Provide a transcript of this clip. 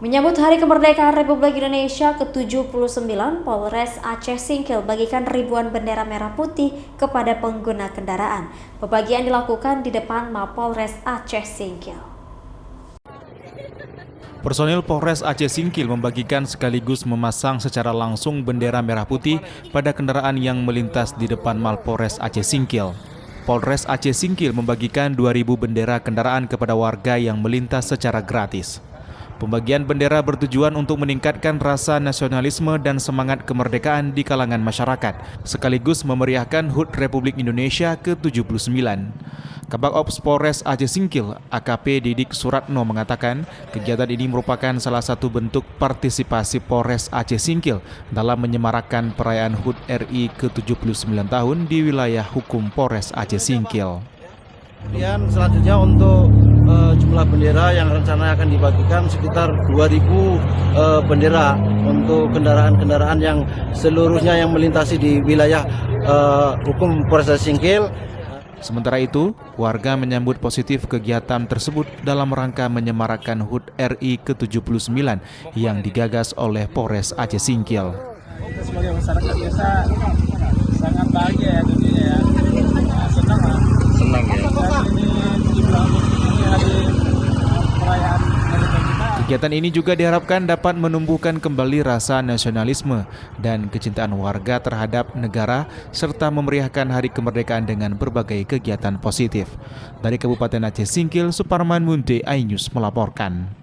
Menyambut Hari Kemerdekaan Republik Indonesia ke-79, Polres Aceh Singkil bagikan ribuan bendera merah putih kepada pengguna kendaraan. Pembagian dilakukan di depan Mapolres Aceh Singkil. Personil Polres Aceh Singkil membagikan sekaligus memasang secara langsung bendera merah putih pada kendaraan yang melintas di depan Mapolres Aceh Singkil. Polres Aceh Singkil membagikan 2.000 bendera kendaraan kepada warga yang melintas secara gratis. Pembagian bendera bertujuan untuk meningkatkan rasa nasionalisme dan semangat kemerdekaan di kalangan masyarakat, sekaligus memeriahkan HUT Republik Indonesia ke-79. Kabag Ops Polres Aceh Singkil, AKP Didik Suratno mengatakan, kegiatan ini merupakan salah satu bentuk partisipasi Polres Aceh Singkil dalam menyemarakkan perayaan HUT RI ke-79 tahun di wilayah hukum Polres Aceh Singkil. Kemudian selanjutnya untuk jumlah bendera yang rencana akan dibagikan sekitar 2.000 bendera untuk kendaraan-kendaraan yang seluruhnya yang melintasi di wilayah hukum Polres Aceh Singkil. Sementara itu, warga menyambut positif kegiatan tersebut dalam rangka menyemarakkan HUT RI ke-79 yang digagas oleh Polres Aceh Singkil. Kita sebagai masyarakat biasa sangat bahagia ya tentunya ya. Senang ya. Kegiatan ini juga diharapkan dapat menumbuhkan kembali rasa nasionalisme dan kecintaan warga terhadap negara serta memeriahkan Hari Kemerdekaan dengan berbagai kegiatan positif. Dari Kabupaten Aceh Singkil, Suparman Munte, iNews melaporkan.